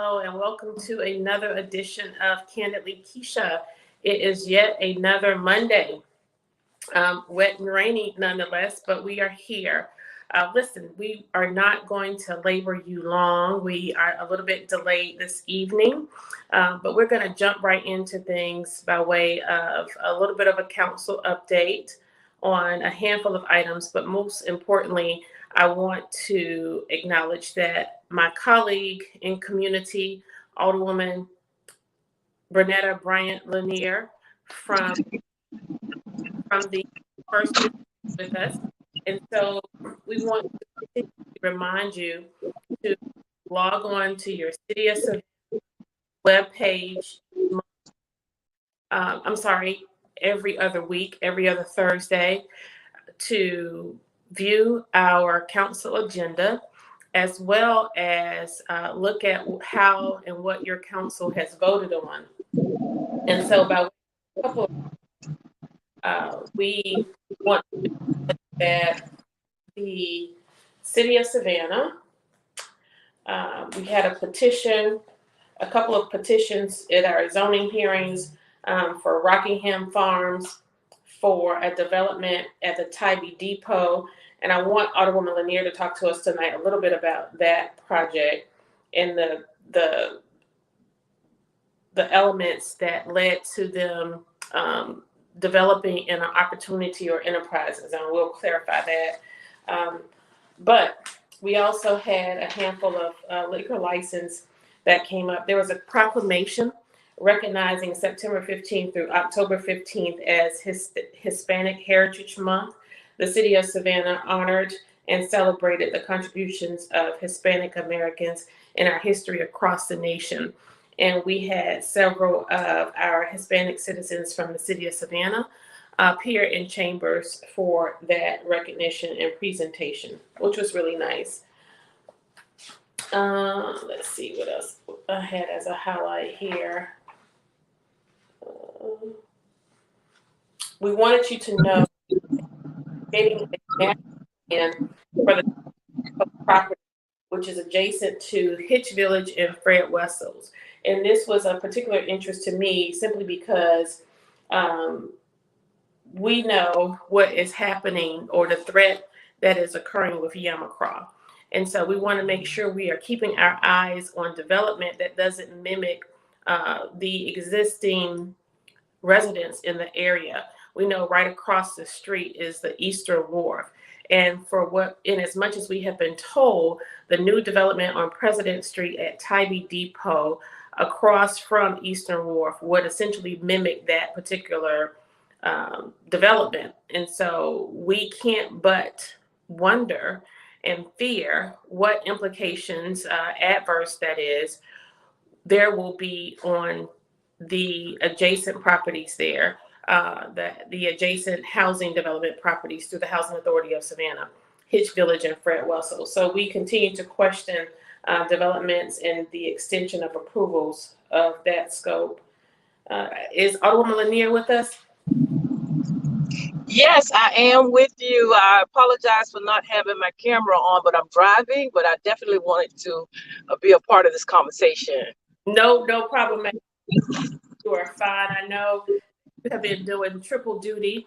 hello, and welcome to another edition of Kandily Kesha. It is yet another Monday, wet and rainy nonetheless, but we are here. Listen, we are not going to labor you long. We are a little bit delayed this evening, but we're going to jump right into things by way of a little bit of a council update on a handful of items, but most importantly, I want to acknowledge that my colleague in community, Alderwoman Bernetta Bryant Lanier from the first with us. And so we want to remind you to log on to your City of Savannah webpage. Every other week, every other Thursday, to view our council agenda, as well as look at how and what your council has voted on. And so by a couple we want to that the City of Savannah, we had a couple of petitions at our zoning hearings for Rockingham Farms for a development at the Tybee Depot. And I want Alderwoman Lanier to talk to us tonight a little bit about that project and the elements that led to them developing an opportunity or enterprises, and we'll clarify that. But we also had a handful of liquor license that came up. There was a proclamation recognizing September 15th through October 15th as Hispanic Heritage Month. The City of Savannah honored and celebrated the contributions of Hispanic Americans in our history across the nation. And we had several of our Hispanic citizens from the City of Savannah appear in chambers for that recognition and presentation, which was really nice. Let's see what else I had as a highlight here. We wanted you to know getting a plan for the property, which is adjacent to Hitch Village and Fred Wessels. And this was a particular interest to me simply because we know what is happening or the threat that is occurring with Yamacraw. And so we want to make sure we are keeping our eyes on development that doesn't mimic the existing residents in the area. We know right across the street is the Eastern Wharf. And in as much as we have been told, the new development on President Street at Tybee Depot across from Eastern Wharf would essentially mimic that particular development. And so we can't but wonder and fear what implications, adverse that is, there will be on the adjacent properties there, the adjacent housing development properties through the Housing Authority of Savannah, Hitch Village, and Fred Wessel. So we continue to question developments and the extension of approvals of that scope. Is Alderwoman Lanier with us? Yes, I am with you. I apologize for not having my camera on, but I'm driving, but I definitely wanted to be a part of this conversation. No problem. You are fine. I know you have been doing triple duty.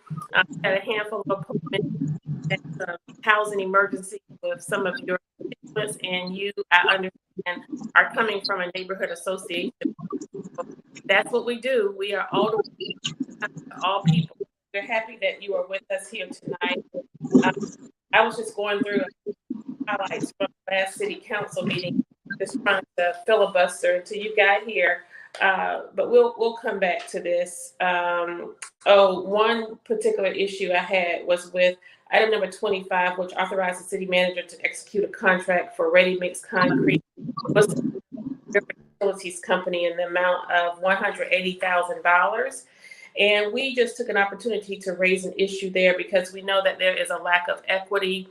Had a handful of appointments and some housing emergencies with some of your constituents, and you, I understand, are coming from a neighborhood association. That's what we do. We are all people. We're happy that you are with us here tonight. I was just going through highlights from the last city council meeting, just trying to filibuster until you got here. But we'll come back to this. One particular issue I had was with item number 25, which authorized the city manager to execute a contract for ready-mix concrete with the utilities company in the amount of $180,000. And we just took an opportunity to raise an issue there because we know that there is a lack of equity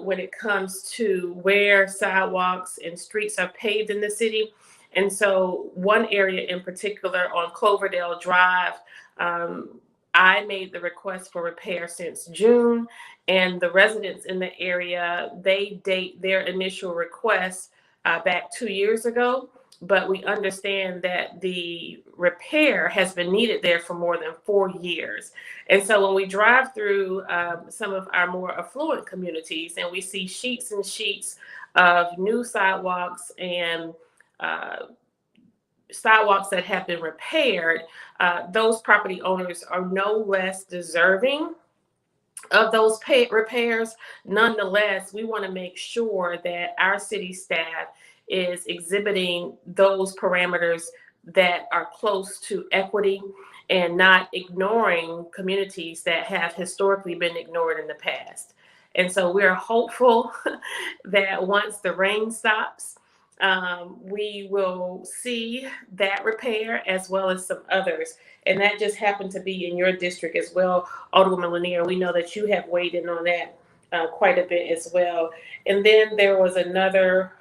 when it comes to where sidewalks and streets are paved in the city. And so one area in particular on Cloverdale Drive, I made the request for repair since June, and the residents in the area, they date their initial request back 2 years ago. but we understand that the repair has been needed there for more than 4 years. And so when we drive through some of our more affluent communities and we see sheets and sheets of new sidewalks and sidewalks that have been repaired, those property owners are no less deserving of those repairs. Nonetheless, we want to make sure that our city staff is exhibiting those parameters that are close to equity and not ignoring communities that have historically been ignored in the past. And so we're hopeful that once the rain stops, we will see that repair as well as some others. And that just happened to be in your district as well, Alderwoman Lanier. We know that you have weighed in on that quite a bit as well. And then there was another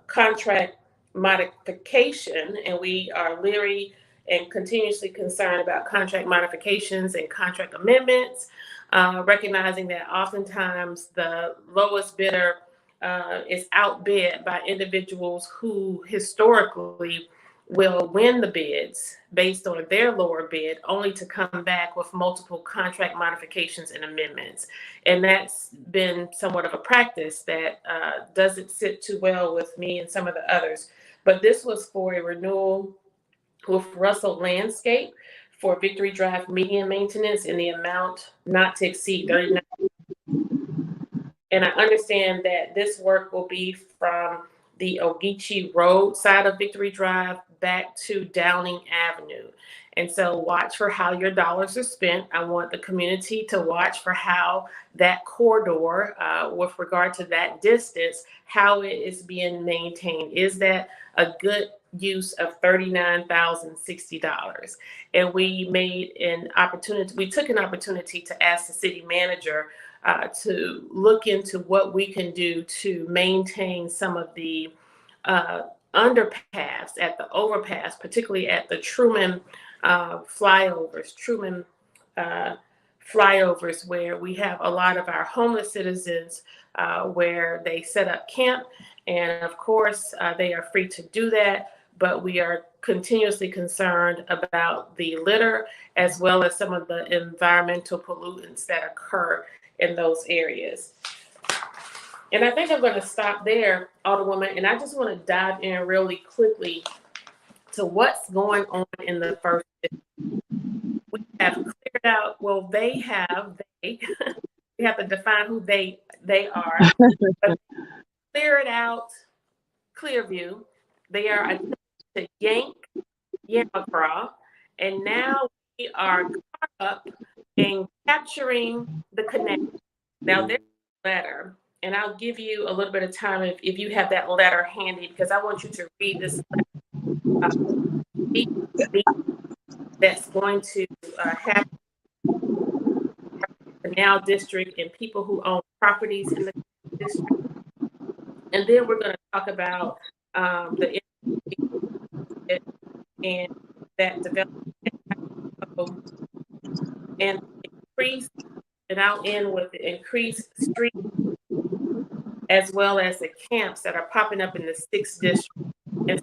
contract modification, and we are leery and continuously concerned about contract modifications and contract amendments, recognizing that oftentimes the lowest bidder is outbid by individuals who historically will win the bids based on their lower bid, only to come back with multiple contract modifications and amendments. And that's been somewhat of a practice that doesn't sit too well with me and some of the others. But this was for a renewal with Russell Landscape for Victory Drive median maintenance in the amount not to exceed $39. And I understand that this work will be from the Ogeechee Road side of Victory Drive back to Downing Avenue. And so watch for how your dollars are spent. I want the community to watch for how that corridor, with regard to that distance, how it is being maintained. Is that a good use of $39,060? And we took an opportunity to ask the city manager to look into what we can do to maintain some of the underpass at the overpass, particularly at the Truman flyovers, where we have a lot of our homeless citizens where they set up camp. And of course, they are free to do that, but we are continuously concerned about the litter as well as some of the environmental pollutants that occur in those areas. And I think I'm going to stop there, Alderwoman, and I just want to dive in really quickly to what's going on in the first district. We have cleared out, well, we have to define who they are, but cleared out Clearview. They are attempting to yank Yamacraw, and now we are caught up in capturing the connection. Now there's a letter, and I'll give you a little bit of time if you have that letter handy, because I want you to read this letter. That's going to happen in the Canal District and people who own properties in the district. And then we're going to talk about the and that development and increase, and I'll end with the increased street as well as the camps that are popping up in the 6th district and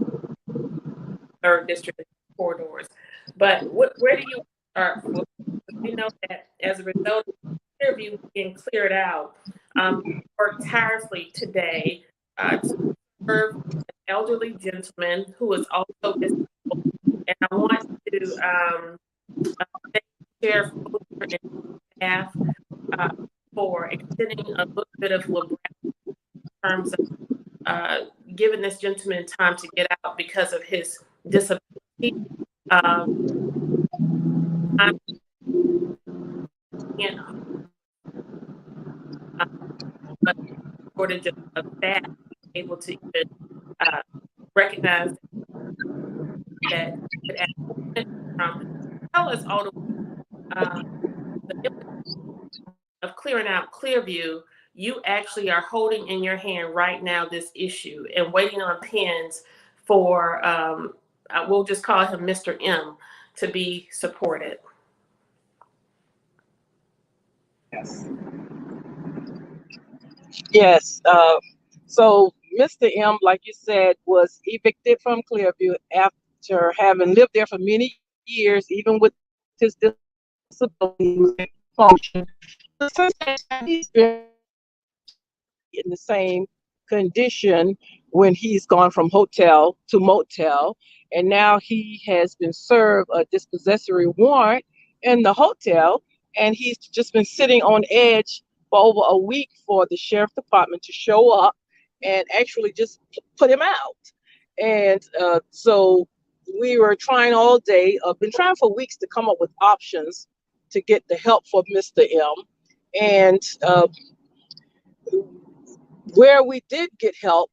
3rd district corridors. But where do you start? We know that as a result of Clearview being cleared out, worked tirelessly today to serve an elderly gentleman who is also disabled. And I want to thank Sheriff and staff for extending a little bit of liberality in terms of giving this gentleman time to get out because of his disability. But shortage of staff able to even recognize that. Tell us all the of clearing out Clearview. You actually are holding in your hand right now this issue and waiting on pens for we'll just call him Mr. M to be supported. Yes. So Mr. M, like you said, was evicted from Clearview after having lived there for many years, even with his disability function. Since that time, he's been in the same condition when he's gone from hotel to motel, and now he has been served a dispossessory warrant in the hotel, and he's just been sitting on edge for over a week for the sheriff department to show up and actually just put him out. And so we were trying all day, been trying for weeks to come up with options to get the help for Mr. M. And where we did get help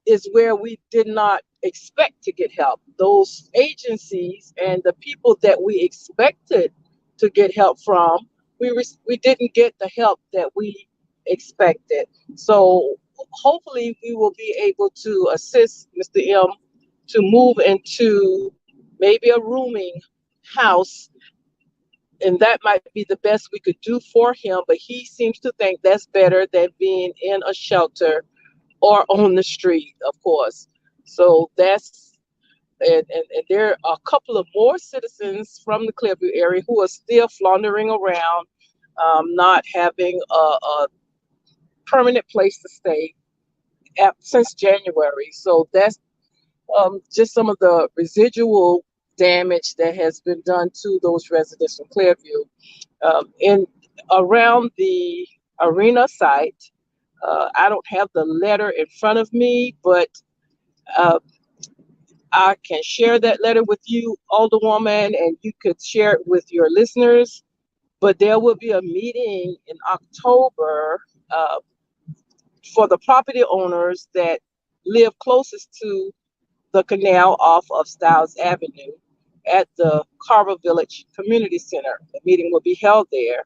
is where we did not expect to get help. Those agencies and the people that we expected to get help from, we didn't get the help that we expected. So hopefully we will be able to assist Mr. M to move into maybe a rooming house, and that might be the best we could do for him, but he seems to think that's better than being in a shelter or on the street, of course. So that's, and there are a couple of more citizens from the Clearview area who are still floundering around, not having a permanent place to stay since January. So that's just some of the residual damage that has been done to those residents from Clearview. In around the arena site, I don't have the letter in front of me, but I can share that letter with you, Alderwoman, and you could share it with your listeners. But there will be a meeting in October for the property owners that live closest to the canal off of Stiles Avenue at the Carver Village Community Center. The meeting will be held there,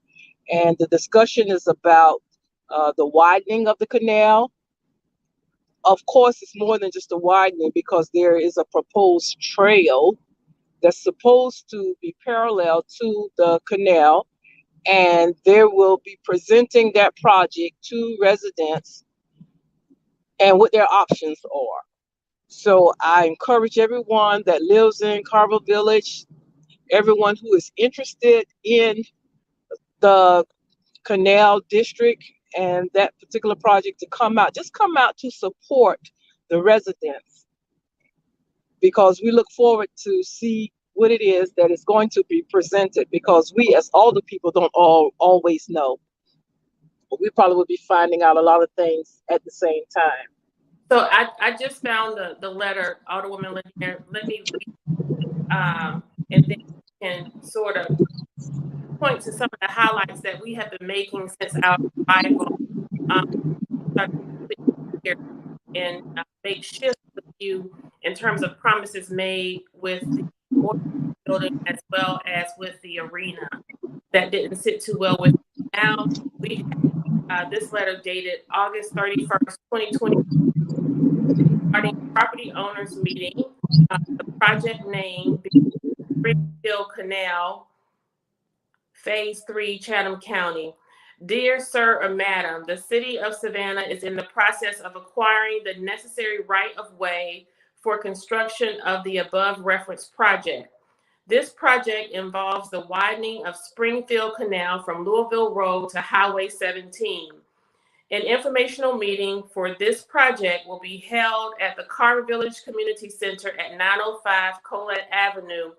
and the discussion is about the widening of the canal. Of course, it's more than just a widening, because there is a proposed trail that's supposed to be parallel to the canal, and they will be presenting that project to residents and what their options are. So I encourage everyone that lives in Carver Village, everyone who is interested in the canal district and that particular project, to come out, just come out to support the residents, because we look forward to see what it is that is going to be presented, because we as older people don't always know. We probably will be finding out a lot of things at the same time. So I just found the letter, Alderwoman Lanier. Let me read, and then you can sort of point to some of the highlights that we have been making since our arrival, and make shifts with you in terms of promises made with the building as well as with the arena that didn't sit too well with me. Now we have this letter dated August 31st, 2020, regarding property owners meeting, the project name being Springfield Canal, Phase 3, Chatham County. Dear Sir or Madam, the City of Savannah is in the process of acquiring the necessary right-of-way for construction of the above referenced project. This project involves the widening of Springfield Canal from Louisville Road to Highway 17. An informational meeting for this project will be held at the Carver Village Community Center at 905 Colette Avenue,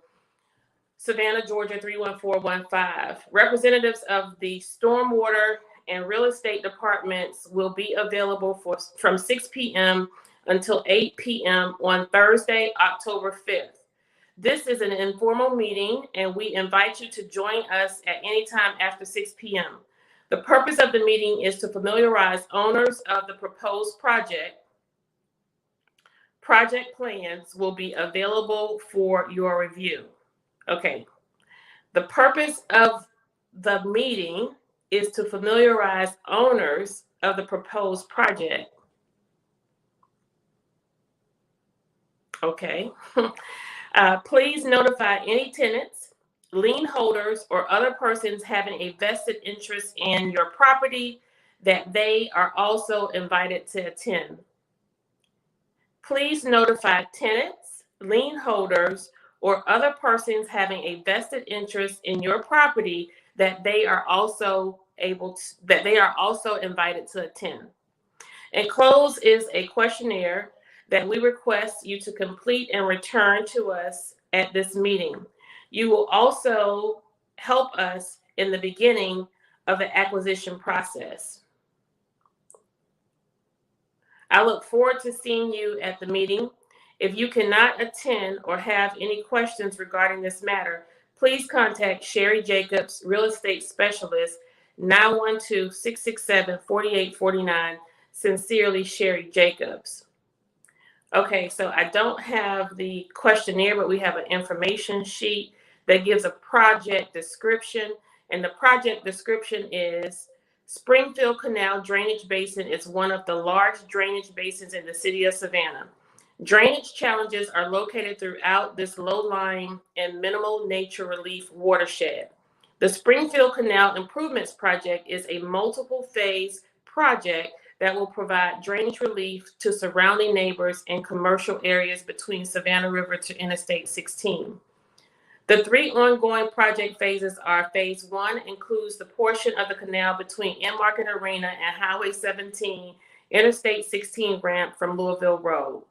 Savannah, Georgia 31415. Representatives of the stormwater and real estate departments will be available from 6 p.m. until 8 p.m. on Thursday, October 5th. This is an informal meeting, and we invite you to join us at any time after 6 p.m. The purpose of the meeting is to familiarize owners of the proposed project. Project plans will be available for your review. Okay. The purpose of the meeting is to familiarize owners of the proposed project. Okay. Please notify any tenants, lien holders, or other persons having a vested interest in your property that they are also invited to attend. Please notify tenants, lien holders, or other persons having a vested interest in your property that they are also invited to attend. Enclosed is a questionnaire that we request you to complete and return to us at this meeting. You will also help us in the beginning of the acquisition process. I look forward to seeing you at the meeting. If you cannot attend or have any questions regarding this matter, please contact Sherry Jacobs, Real Estate Specialist, 912-667-4849. Sincerely, Sherry Jacobs. Okay, so I don't have the questionnaire, but we have an information sheet that gives a project description. And the project description is: Springfield Canal Drainage Basin is one of the large drainage basins in the city of Savannah. Drainage challenges are located throughout this low-lying and minimal nature relief watershed. The Springfield Canal Improvements Project is a multiple-phase project that will provide drainage relief to surrounding neighbors and commercial areas between Savannah River to Interstate 16. The 3 ongoing project phases are: Phase 1 includes the portion of the canal between Market Arena and Highway 17, Interstate 16 ramp from Louisville Road.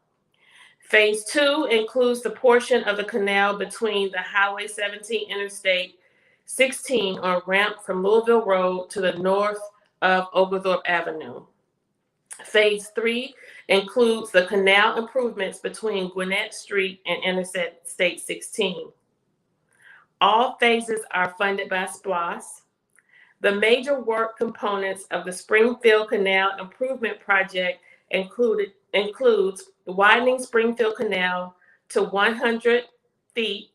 Phase 2 includes the portion of the canal between the Highway 17, Interstate 16 on ramp from Louisville Road to the north of Oglethorpe Avenue. Phase 3 includes the canal improvements between Gwinnett Street and Interstate 16. All phases are funded by SPLOST. The major work components of the Springfield Canal Improvement Project includes widening Springfield Canal to 100 feet,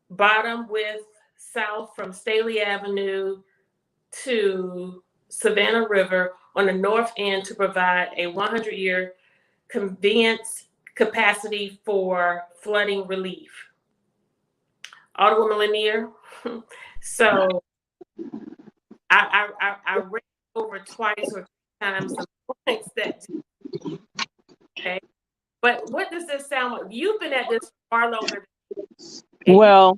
bottom width south from Staley Avenue to Savannah River on the north end to provide a 100-year conveyance capacity for flooding relief. Councilwoman Lanier. So I read over twice or 3 times the points that, okay. But what does this sound like? You've been at this far longer. Well,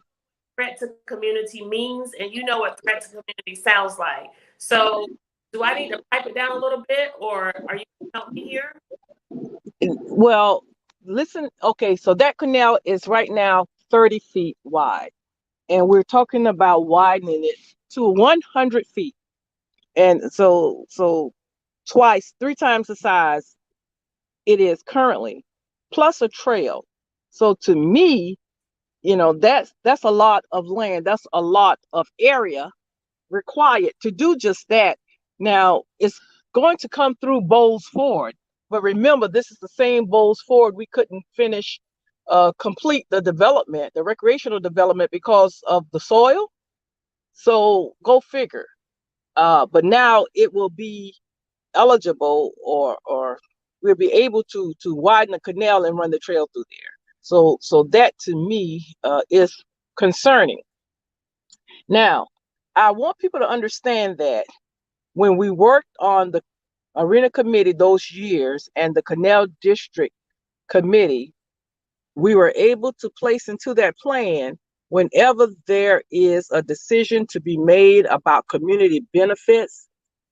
threat to community means, and you know what threat to community sounds like. So do I need to pipe it down a little bit, or are you going to help me here? well, listen. Okay, so that canal is right now 30 feet wide, and we're talking about widening it to 100 feet. And so 3 times the size it is currently, plus a trail. So to me, that's a lot of land. That's a lot of area required to do just that. Now, it's going to come through Bowles Ford. But remember, this is the same Bowles Ford we couldn't complete the development, the recreational development, because of the soil. So go figure. But now it will be eligible, or we'll be able to widen the canal and run the trail through there. So that to me is concerning. Now, I want people to understand that when we worked on the Arena Committee those years and the Canal District Committee, we were able to place into that plan, whenever there is a decision to be made about community benefits,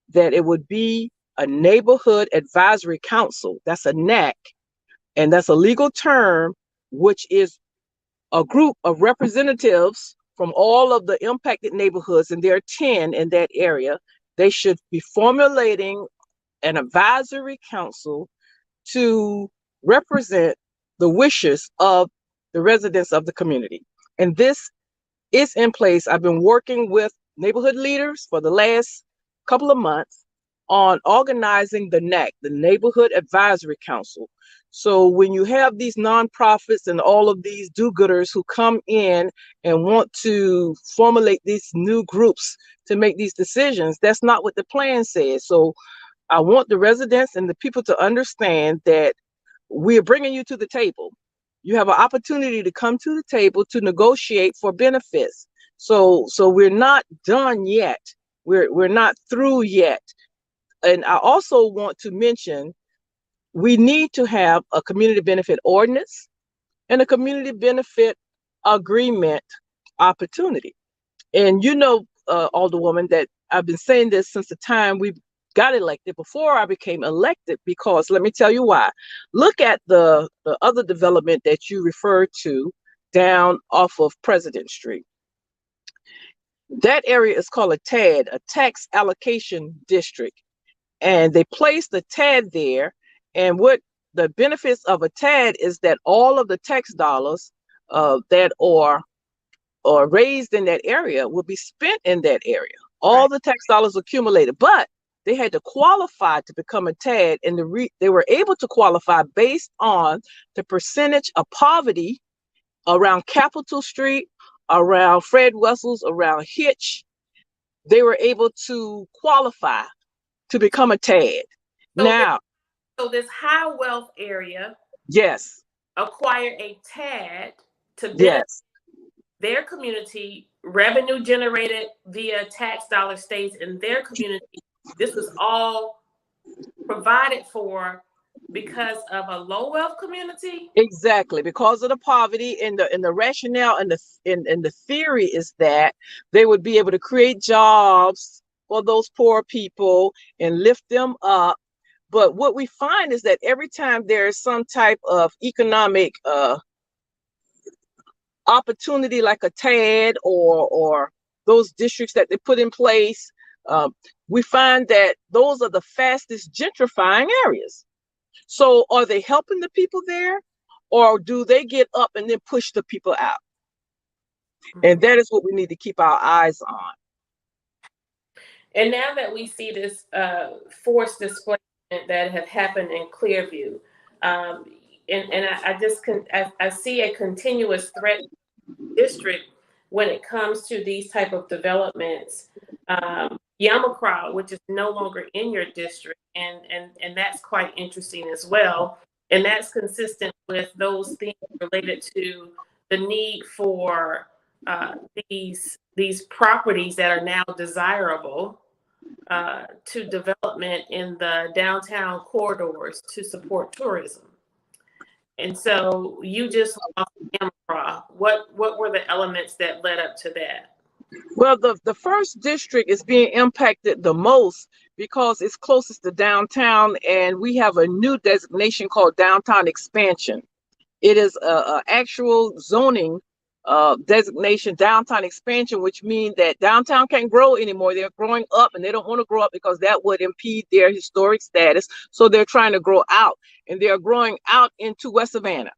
that it would be a neighborhood advisory council. That's a NAC, and that's a legal term, which is a group of representatives from all of the impacted neighborhoods, and there are 10 in that area. They should be formulating an advisory council to represent the wishes of the residents of the community. And this is in place. I've been working with neighborhood leaders for the last couple of months on organizing the NAC, the Neighborhood Advisory Council. So when you have these nonprofits and all of these do-gooders who come in and want to formulate these new groups to make these decisions, that's not what the plan says. So I want the residents and the people to understand that we're bringing you to the table. You have an opportunity to come to the table to negotiate for benefits. So we're not done yet. We're not through yet. And I also want to mention we need to have a community benefit ordinance and a community benefit agreement opportunity. And Alderwoman, that I've been saying this since the time we got elected, before I became elected, because let me tell you why. Look at the other development that you referred to down off of President Street. That area is called a TAD, a tax allocation district. And they placed the TAD there. And what the benefits of a TAD is that all of the tax dollars that are raised in that area will be spent in that area. All the tax dollars accumulated, but they had to qualify to become a TAD, and they were able to qualify based on the percentage of poverty around Capitol Street, around Fred Wessels, around Hitch. They were able to qualify to become a TAD. So this high wealth area, yes, acquire a TAD to benefit yes, their community. Revenue generated via tax dollar stays in their community. This was all provided for because of a low wealth community. exactly, because of the poverty, and the rationale and the theory is that they would be able to create jobs for those poor people and lift them up. But what we find is that every time there is some type of economic opportunity, like a TAD or those districts that they put in place, we find that those are the fastest gentrifying areas. So are they helping the people there, or do they get up and then push the people out? And that is what we need to keep our eyes on. And now that we see this forced displacement that have happened in Clearview, I see a continuous threat district when it comes to these type of developments. Yamacraw, which is no longer in your district, and that's quite interesting as well. And that's consistent with those things related to the need for these properties that are now desirable to development in the downtown corridors to support tourism. And so you just lost Yamacraw. What were the elements that led up to that? Well, the first district is being impacted the most because it's closest to downtown, and we have a new designation called downtown expansion. It is a actual zoning designation, downtown expansion, which means that downtown can't grow anymore. They're growing up, and they don't want to grow up because that would impede their historic status. So they're trying to grow out, and they're growing out into West Savannah,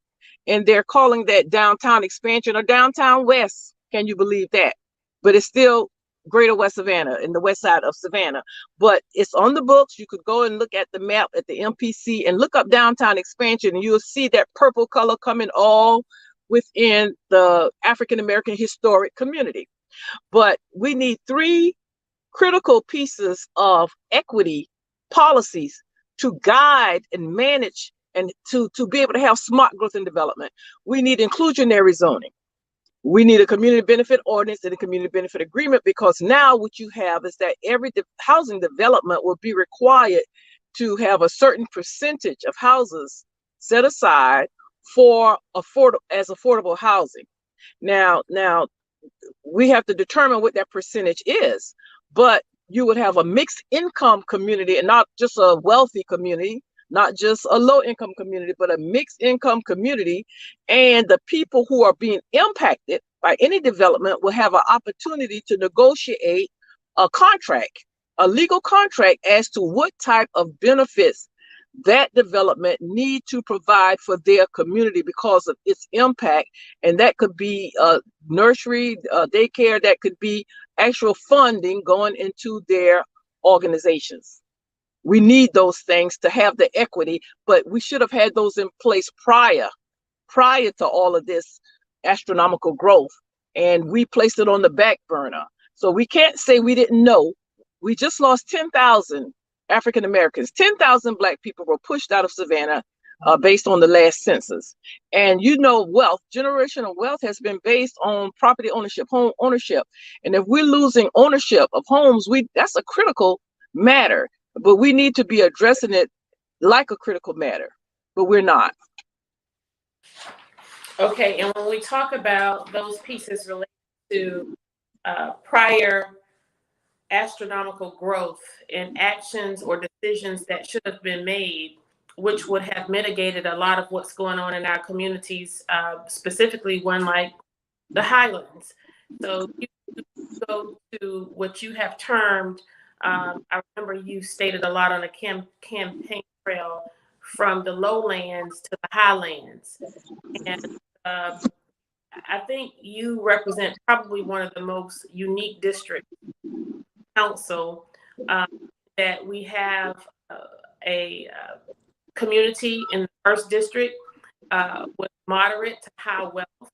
and they're calling that downtown expansion or downtown West. Can you believe that? But it's still Greater West Savannah and the west side of Savannah. But it's on the books. You could go and look at the map at the MPC and look up downtown expansion, and you'll see that purple color coming all within the African American historic community. But we need 3 critical pieces of equity policies to guide and manage and to be able to have smart growth and development. We need inclusionary zoning. We need a community benefit ordinance and a community benefit agreement, because now what you have is that every housing development will be required to have a certain percentage of houses set aside for affordable housing. Now we have to determine what that percentage is, but you would have a mixed income community, and not just a wealthy community, not just a low income community, but a mixed income community. And the people who are being impacted by any development will have an opportunity to negotiate a contract, a legal contract, as to what type of benefits that development need to provide for their community because of its impact. And that could be nursery, daycare, that could be actual funding going into their organizations. We need those things to have the equity, but we should have had those in place prior to all of this astronomical growth. And we placed it on the back burner. So we can't say we didn't know. We just lost 10,000 African Americans. 10,000 Black people were pushed out of Savannah based on the last census. And wealth, generational wealth has been based on property ownership, home ownership. And if we're losing ownership of homes, that's a critical matter. But we need to be addressing it like a critical matter, but we're not. Okay, and when we talk about those pieces related to prior astronomical growth and actions or decisions that should have been made, which would have mitigated a lot of what's going on in our communities, specifically one like the Highlands. So you go to what you have termed, I remember you stated a lot on the campaign trail, from the lowlands to the highlands. And I think you represent probably one of the most unique district council, that we have a community in the first district with moderate to high wealth.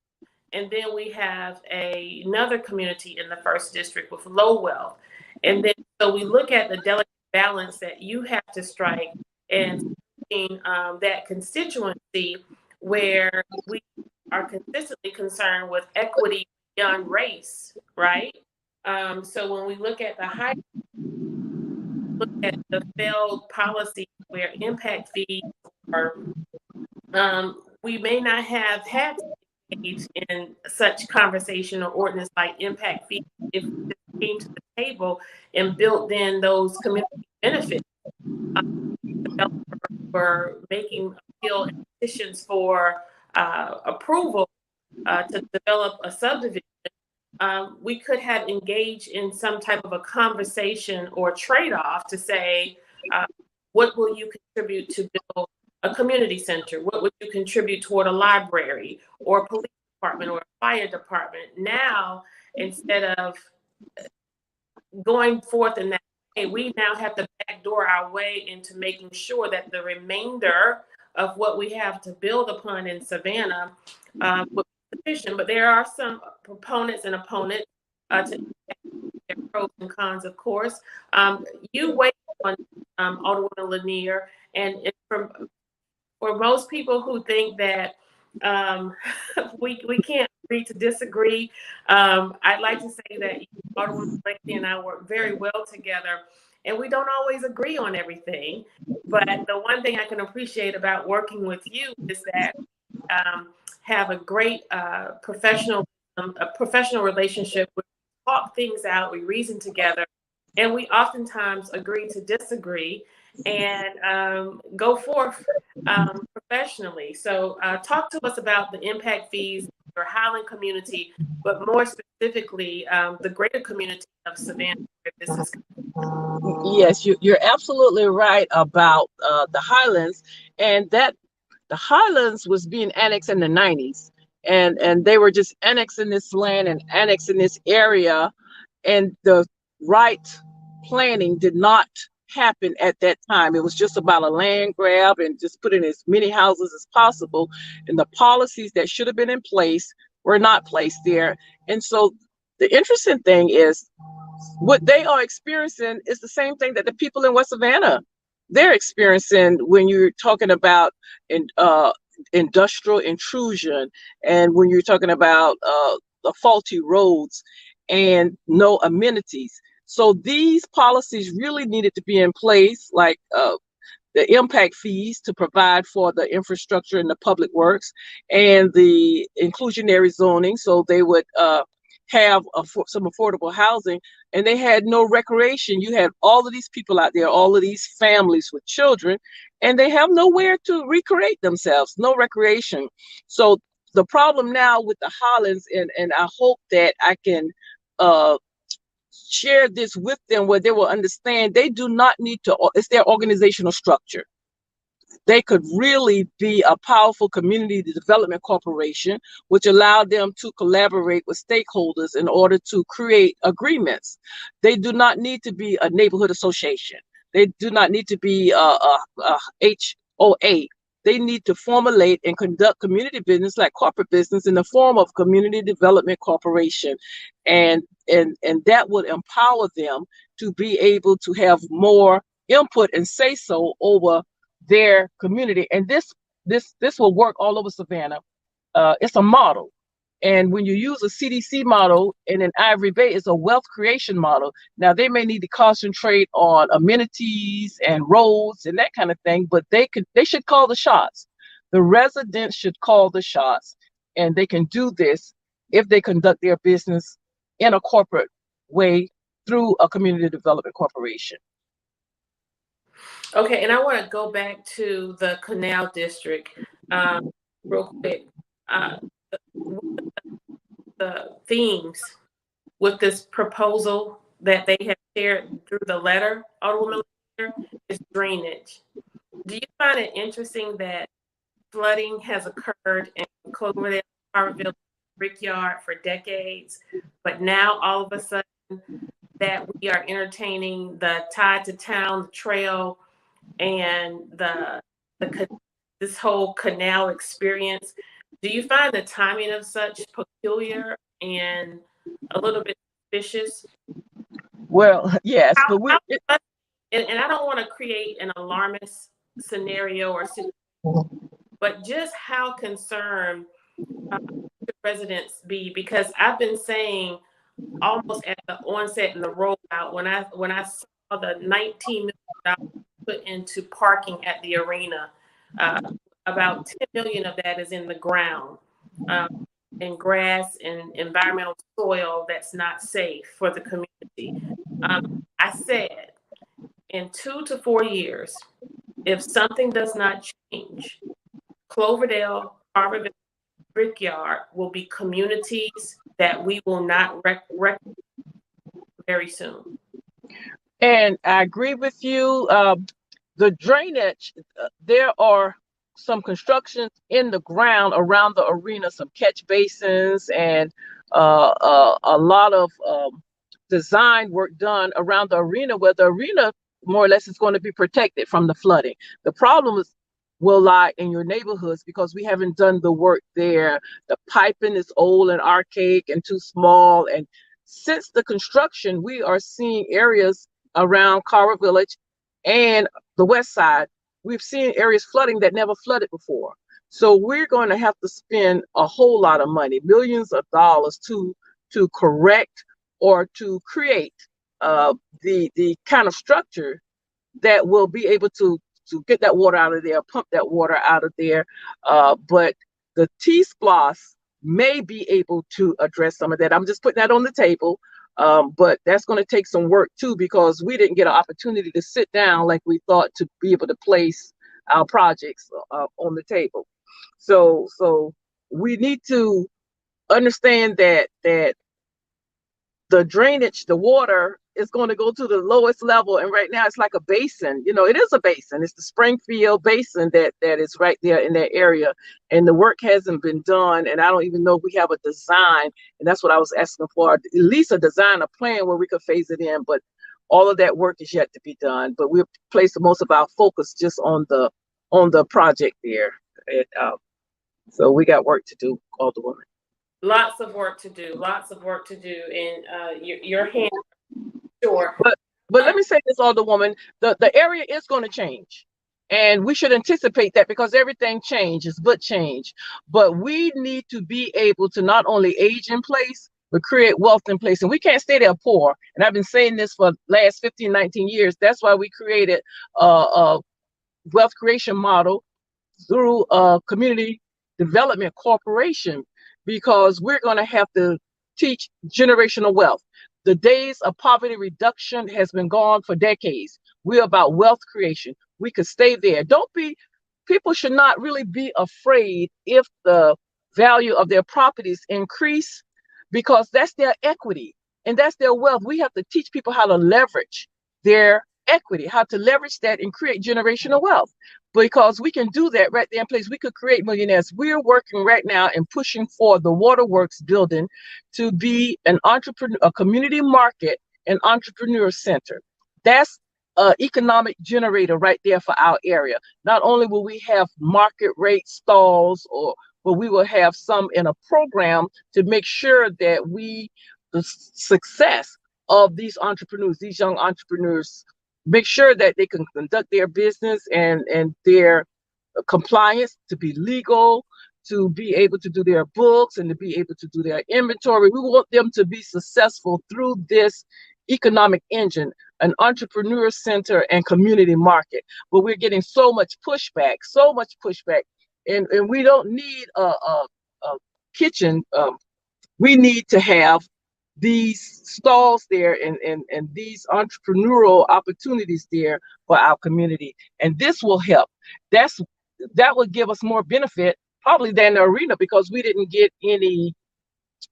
And then we have another community in the first district with low wealth. And then so we look at the delicate balance that you have to strike, and that constituency where we are consistently concerned with equity beyond race, right? So when we look at look at the failed policy where impact fees are, we may not have had to engage in such conversation or ordinance like impact fees if we just came to the table and built in those community benefits. Developers were making appeal and petitions for approval to develop a subdivision. We could have engaged in some type of a conversation or trade-off to say, what will you contribute to build a community center? What would you contribute toward a library or a police department or a fire department? Now, instead of going forth in that way, we now have to backdoor our way into making sure that the remainder of what we have to build upon in Savannah would be sufficient. But there are some proponents and opponents to their pros and cons, of course. You weighed on Alderwoman Lanier, and for most people who think that we can't agree to disagree, I'd like to say that Alderwoman Lanier and I work very well together, and we don't always agree on everything. But the one thing I can appreciate about working with you is that have a great professional relationship. We talk things out, we reason together, and we oftentimes agree to disagree and go forth professionally. So talk to us about the impact fees, your Highland community, but more specifically, the greater community of Savannah, where this is. Yes, you're absolutely right about the Highlands, and that the Highlands was being annexed in the 90s, and they were just annexing this land and annexing this area, and the right planning did not happen at that time. It was just about a land grab and just putting as many houses as possible, and the policies that should have been in place were not placed there. And so the interesting thing is what they are experiencing is the same thing that the people in West Savannah, they're experiencing when you're talking about industrial intrusion, and when you're talking about the faulty roads and no amenities. So these policies really needed to be in place, like the impact fees to provide for the infrastructure and the public works, and the inclusionary zoning, so they would have some affordable housing, and they had no recreation. You had all of these people out there, all of these families with children, and they have nowhere to recreate themselves, no recreation. So the problem now with the Highlands, and I hope that I can share this with them where they will understand, they do not need to, it's their organizational structure. They could really be a powerful community development corporation, which allowed them to collaborate with stakeholders in order to create agreements. They do not need to be a neighborhood association. They do not need to be a HOA. They need to formulate and conduct community business like corporate business in the form of community development corporation. And that would empower them to be able to have more input and say so over their community. And this will work all over Savannah. It's a model. And when you use a CDC model and an Ivory Bay is a wealth creation model, now they may need to concentrate on amenities and roads and that kind of thing, but they should call the shots. The residents should call the shots, and they can do this if they conduct their business in a corporate way through a community development corporation. Okay, and I want to go back to the Canal District real quick. The themes with this proposal that they have shared through the letter, Alderwoman Lanier, is drainage. Do you find it interesting that flooding has occurred in Cloverdale, Carver Village, Brickyard for decades, but now all of a sudden that we are entertaining the Tide to Town trail and this whole canal experience? Do you find the timing of such peculiar and a little bit suspicious? Well, yes, but and I don't want to create an alarmist scenario or situation, but just how concerned should residents be? Because I've been saying almost at the onset and the rollout, when I saw the $19 million put into parking at the arena, about 10 million of that is in the ground, and grass and environmental soil that's not safe for the community. I said, in 2 to 4 years, if something does not change, Cloverdale, Carver Village, Brickyard will be communities that we will not recognize very soon. And I agree with you. The drainage, there are some constructions in the ground around the arena, some catch basins, and a lot of design work done around the arena, where the arena more or less is going to be protected from the flooding. The problem will lie in your neighborhoods because we haven't done the work there. The piping is old and archaic and too small. And since the construction, we are seeing areas around Carver Village and the west side, we've seen areas flooding that never flooded before. So we're going to have to spend a whole lot of money, millions of dollars, to correct or to create the kind of structure that will be able to get that water out of there, pump that water out of there. But the T-SPLOS may be able to address some of that. I'm just putting that on the table. But that's going to take some work too, because we didn't get an opportunity to sit down like we thought to be able to place our projects on the table. So we need to understand that the drainage, the water is going to go to the lowest level. And right now it's like a basin. You know, it is a basin. It's the Springfield Basin that is right there in that area. And the work hasn't been done. And I don't even know if we have a design. And that's what I was asking for, at least a design, a plan where we could phase it in. But all of that work is yet to be done. But we've placed most of our focus just on the project there. And, so we got work to do, Alderwoman. Lots of work to do, and your hand, sure. But let me say this, Alderwoman, the area is going to change, and we should anticipate that, because everything changes, but change. But we need to be able to not only age in place, but create wealth in place. And we can't stay there poor. And I've been saying this for the last 15, 19 years. That's why we created a wealth creation model through a community development corporation, because we're going to have to teach generational wealth. The days of poverty reduction has been gone for decades. We're about wealth creation. We could stay there. People should not really be afraid if the value of their properties increase, because that's their equity and that's their wealth. We have to teach people how to leverage their equity, how to leverage that and create generational wealth, because we can do that right there in place. We could create millionaires. We're working right now and pushing for the Waterworks building to be an entrepreneur, a community market, and entrepreneur center. That's an economic generator right there for our area. Not only will we have market rate stalls, but we will have some in a program to make sure that the success of these entrepreneurs, these young entrepreneurs, make sure that they can conduct their business and their compliance to be legal, to be able to do their books and to be able to do their inventory. We want them to be successful through this economic engine, an entrepreneur center and community market. But we're getting so much pushback. And we don't need a kitchen. We need to have these stalls there and these entrepreneurial opportunities there for our community. And this will help. That would give us more benefit probably than the arena, because we didn't get any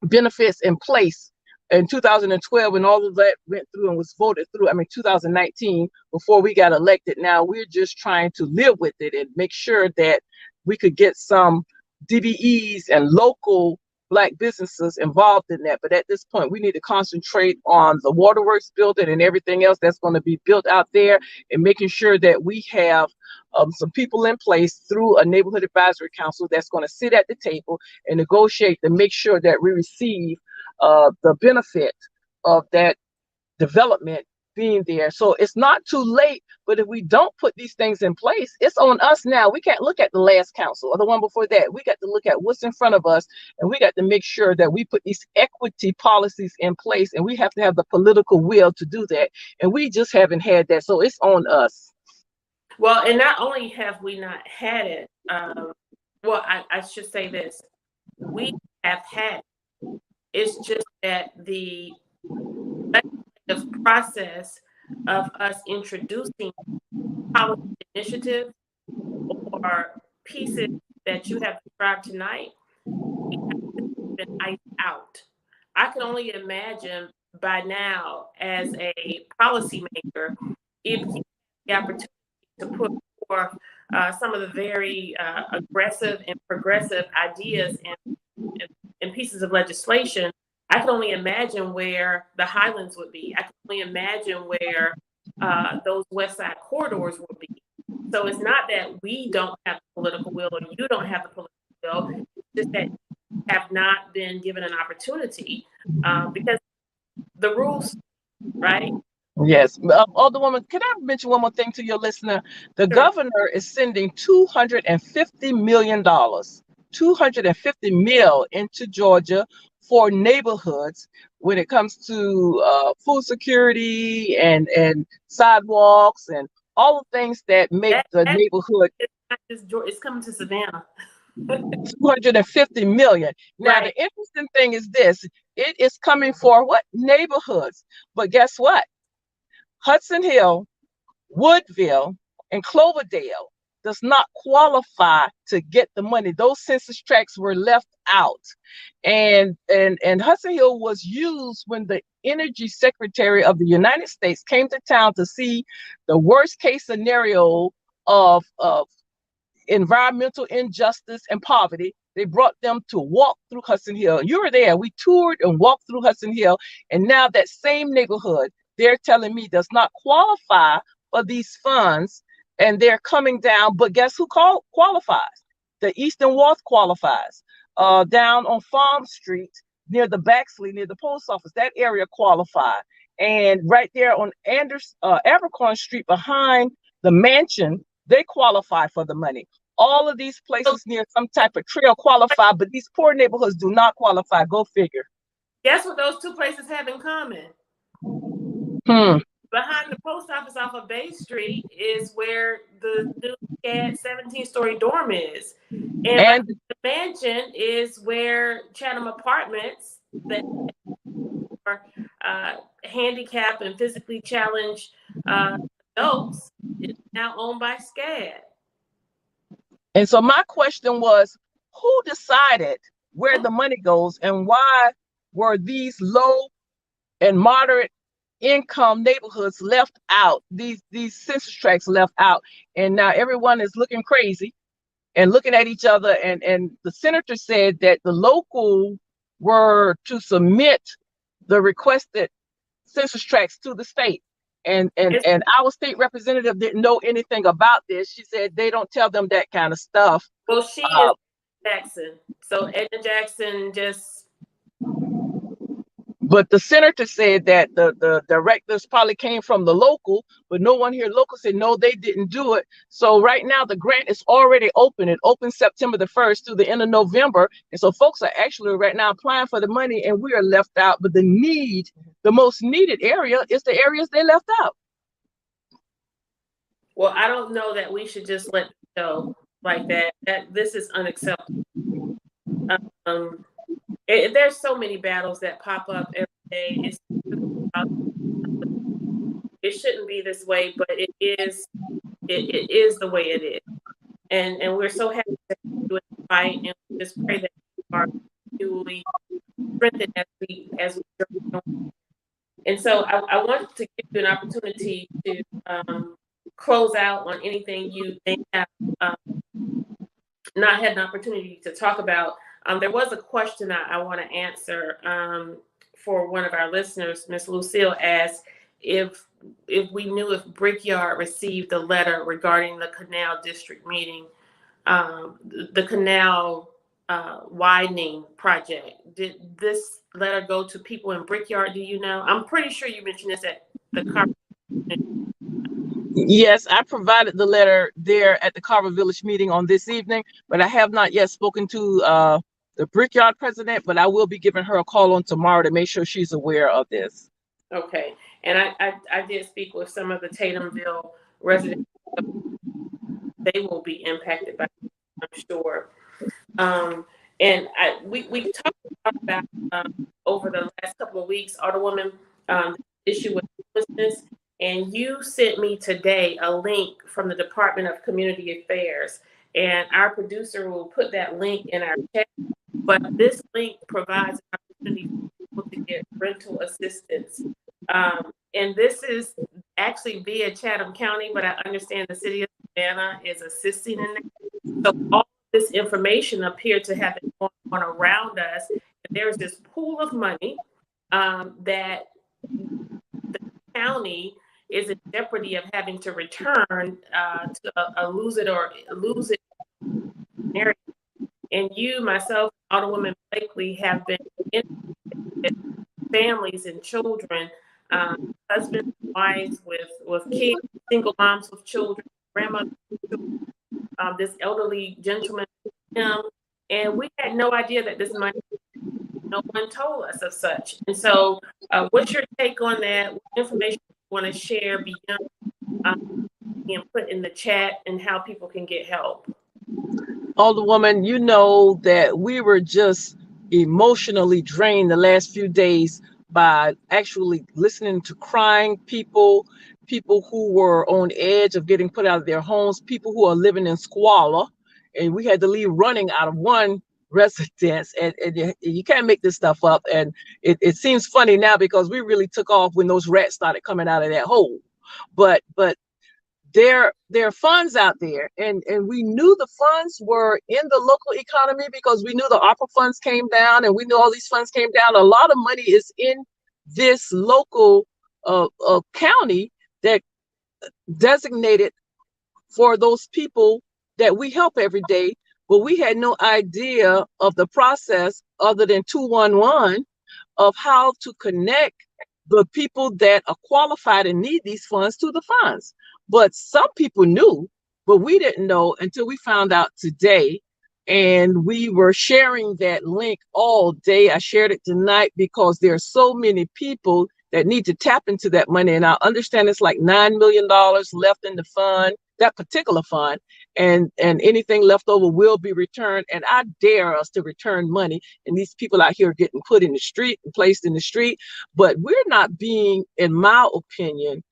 benefits in place in 2012 when all of that went through and was voted through. I mean, 2019, before we got elected. Now we're just trying to live with it and make sure that we could get some DBEs and local Black businesses involved in that. But at this point, we need to concentrate on the waterworks building and everything else that's going to be built out there, and making sure that we have some people in place through a neighborhood advisory council that's going to sit at the table and negotiate to make sure that we receive the benefit of that development being there. So it's not too late, but if we don't put these things in place, it's on us now. We can't look at the last council or the one before that. We got to look at what's in front of us, and we got to make sure that we put these equity policies in place, and we have to have the political will to do that. And we just haven't had that. So it's on us. Well, and not only have we not had it, well, I should say this, we have had it. It's just that the process of us introducing policy initiatives or pieces that you have described tonight have been iced out. I can only imagine by now, as a policymaker, if you have the opportunity to put forth some of the very aggressive and progressive ideas and pieces of legislation, I can only imagine where the Highlands would be. I can only imagine where those West Side corridors would be. So it's not that we don't have the political will or you don't have the political will, it's just that you have not been given an opportunity because the rules, right? Yes. Alderwoman, can I mention one more thing to your listener? The governor is sending $250 million, $250 million into Georgia for neighborhoods when it comes to food security and sidewalks and all the things that make the neighborhood. It's coming to Savannah. $250 million. Now, right. The interesting thing is this: it is coming for what? Neighborhoods. But guess what? Hudson Hill, Woodville, and Cloverdale does not qualify to get the money. Those census tracts were left out. And Hudson Hill was used when the Energy Secretary of the United States came to town to see the worst case scenario of environmental injustice and poverty. They brought them to walk through Hudson Hill. You were there. We toured and walked through Hudson Hill. And now that same neighborhood, they're telling me, does not qualify for these funds. And they're coming down, but guess who qualifies? The Eastern Wharf qualifies. Down on Farm Street, near the Baxley, near the post office, that area qualifies. And right there on Abercorn Street, behind the mansion, they qualify for the money. All of these places near some type of trail qualify, but these poor neighborhoods do not qualify. Go figure. Guess what those two places have in common? Behind the post office off of Bay Street is where the new 17-story dorm is. And the mansion is where Chatham Apartments, that are handicapped and physically challenged adults, is now owned by SCAD. And so my question was, who decided where the money goes, and why were these low and moderate income neighborhoods left out, these census tracts left out? And now everyone is looking crazy and looking at each other. And the senator said that the local were to submit the requested census tracts to the state. And our state representative didn't know anything about this. She said they don't tell them that kind of stuff. Well, she is Jackson. So Edna Jackson just But the senator said that the directors probably came from the local, but no one here local said no, they didn't do it. So right now the grant is already open. It opens September the 1st through the end of November. And so folks are actually right now applying for the money, and we are left out. But the most needed area is the areas they left out. Well, I don't know that we should just let it go like that. This is unacceptable. Um, there's so many battles that pop up every day. It shouldn't be this way, but it is. It is the way it is, and we're so happy to do it fight, and we just pray that we are continually strengthened as we go. And so I want to give you an opportunity to close out on anything you may have not had an opportunity to talk about. There was a question I want to answer for one of our listeners. Miss Lucille asked if we knew if Brickyard received a letter regarding the Canal District meeting, the canal widening project. Did this letter go to people in Brickyard? Do you know? I'm pretty sure you mentioned this at the Carver. Yes, I provided the letter there at the Carver Village meeting on this evening, but I have not yet spoken to the Brickyard president, but I will be giving her a call on tomorrow to make sure she's aware of this. Okay, and I did speak with some of the Tatumville residents. They will be impacted by it, I'm sure. And we talked about over the last couple of weeks, Alderwoman, issue with homelessness, and you sent me today a link from the Department of Community Affairs, and our producer will put that link in our chat. But this link provides an opportunity for people to get rental assistance, and this is actually via Chatham County, but I understand the city of Savannah is assisting in that. So all this information appeared to have been going on around us. There's this pool of money that the county is in jeopardy of having to return to a lose it area. And you, myself, Alderwoman Blakely, have been in families and children, husbands and wives with kids, single moms with children, grandmothers with children, this elderly gentleman, and we had no idea that this money, no one told us of such. And so what's your take on that? What information you want to share beyond being put in the chat, and how people can get help? Alderwoman, you know that we were just emotionally drained the last few days by actually listening to crying people who were on edge of getting put out of their homes, people who are living in squalor. And we had to leave running out of one residence, and you can't make this stuff up. And it seems funny now because we really took off when those rats started coming out of that hole. But there are funds out there, and we knew the funds were in the local economy because we knew the ARPA funds came down, and we knew all these funds came down. A lot of money is in this local county that designated for those people that we help every day, but we had no idea of the process other than 211 of how to connect the people that are qualified and need these funds to the funds. But some people knew, but we didn't know until we found out today. And we were sharing that link all day. I shared it tonight because there are so many people that need to tap into that money. And I understand it's like $9 million left in the fund, that particular fund, and anything left over will be returned. And I dare us to return money. And these people out here are getting put in the street and placed in the street. But we're not being, in my opinion,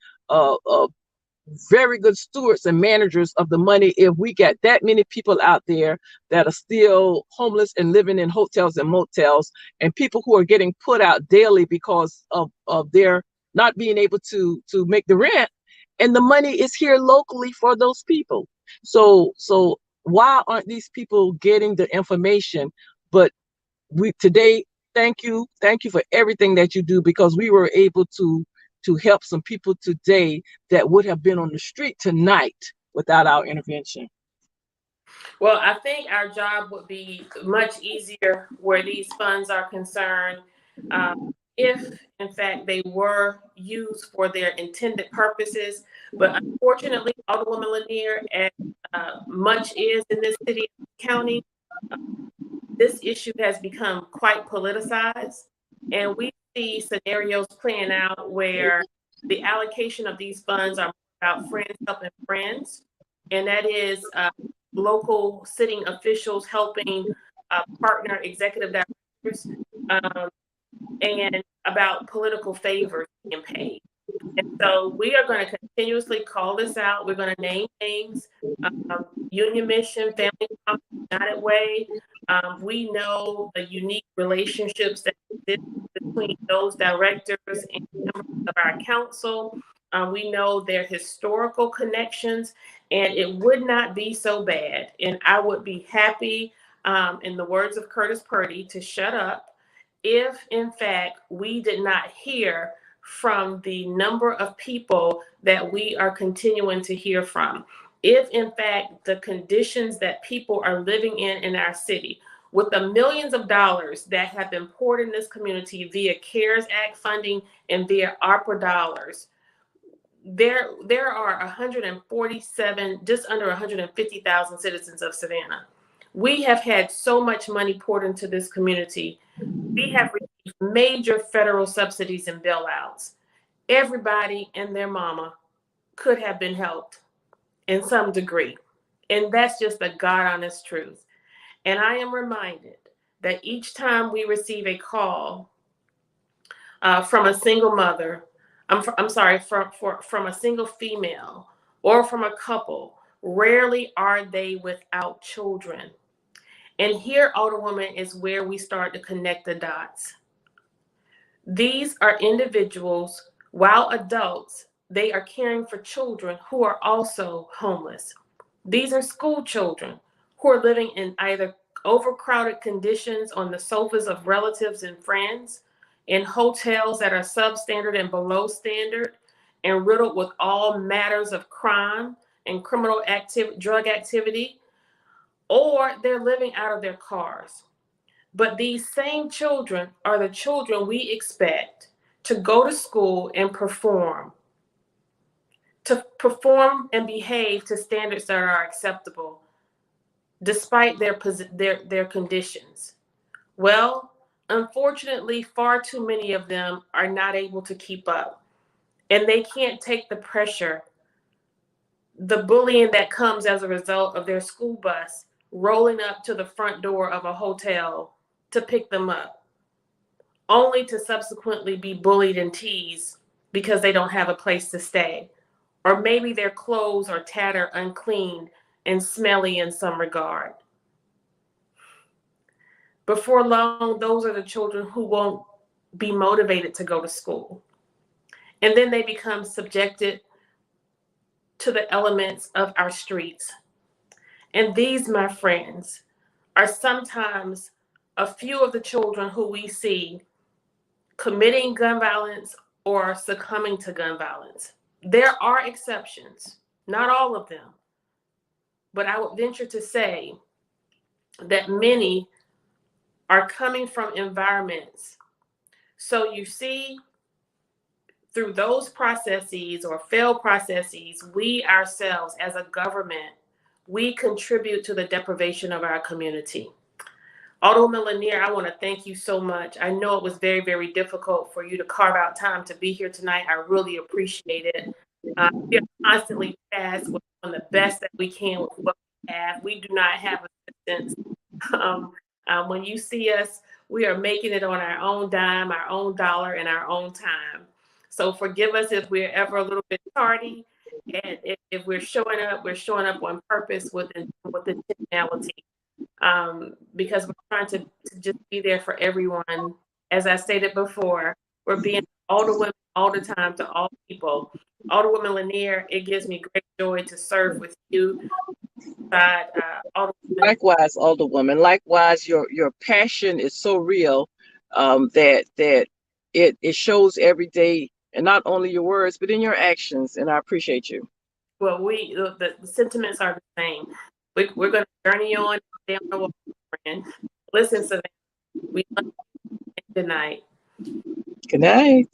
very good stewards and managers of the money if we got that many people out there that are still homeless and living in hotels and motels, and people who are getting put out daily because of their not being able to make the rent, and the money is here locally for those people. So why aren't these people getting the information? But today, thank you for everything that you do, because we were able to help some people today that would have been on the street tonight without our intervention. Well, I think our job would be much easier where these funds are concerned. if in fact they were used for their intended purposes. But unfortunately, Alderwoman Lanier, as much is in this city and county, this issue has become quite politicized. And we see scenarios playing out where the allocation of these funds are about friends helping friends. And that is local sitting officials helping partner executive directors, and about political favors being paid. And so we are going to continuously call this out. We're going to name names, Union Mission, Family United Way. We know the unique relationships that exist between those directors and members of our council. We know their historical connections, and it would not be so bad. And I would be happy, in the words of Curtis Purdy, to shut up if, in fact, we did not hear from the number of people that we are continuing to hear from. If, in fact, the conditions that people are living in our city, with the millions of dollars that have been poured in this community via CARES Act funding and via ARPA dollars, there are 147, just under 150,000 citizens of Savannah. We have had so much money poured into this community. We have received major federal subsidies and bailouts. Everybody and their mama could have been helped in some degree. And that's just the God honest truth. And I am reminded that each time we receive a call from a single mother, from a single female or from a couple, rarely are they without children. And here, Alderwoman, is where we start to connect the dots. These are individuals, while adults, they are caring for children who are also homeless. These are school children who are living in either overcrowded conditions on the sofas of relatives and friends, in hotels that are substandard and below standard, and riddled with all matters of crime and criminal activity, drug activity, or they're living out of their cars. But these same children are the children we expect to go to school and perform and behave to standards that are acceptable, despite their conditions. Well, unfortunately, far too many of them are not able to keep up, and they can't take the pressure, the bullying that comes as a result of their school bus rolling up to the front door of a hotel to pick them up, only to subsequently be bullied and teased because they don't have a place to stay. Or maybe their clothes are tattered, unclean, and smelly in some regard. Before long, those are the children who won't be motivated to go to school. And then they become subjected to the elements of our streets. And these, my friends, are sometimes a few of the children who we see committing gun violence or succumbing to gun violence. There are exceptions, not all of them, but I would venture to say that many are coming from environments. So you see, through those processes or failed processes, we ourselves as a government, we contribute to the deprivation of our community. Alderwoman Lanier, I want to thank you so much. I know it was very, very difficult for you to carve out time to be here tonight. I really appreciate it. We are constantly tasked with doing the best that we can with what we have. We do not have assistance. When you see us, we are making it on our own dime, our own dollar, and our own time. So forgive us if we're ever a little bit tardy. And if we're showing up on purpose with intentionality. Because we're trying to just be there for everyone. As I stated before, we're being all the women all the time to all people. Alderwoman Lanier, it gives me great joy to serve with you. Likewise, Alderwoman. Likewise, your passion is so real that it shows every day, and not only your words, but in your actions. And I appreciate you. Well, the sentiments are the same. We're going to journey on down the wall, friend. Listen, Savannah, we love you tonight. Good night.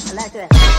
I like that.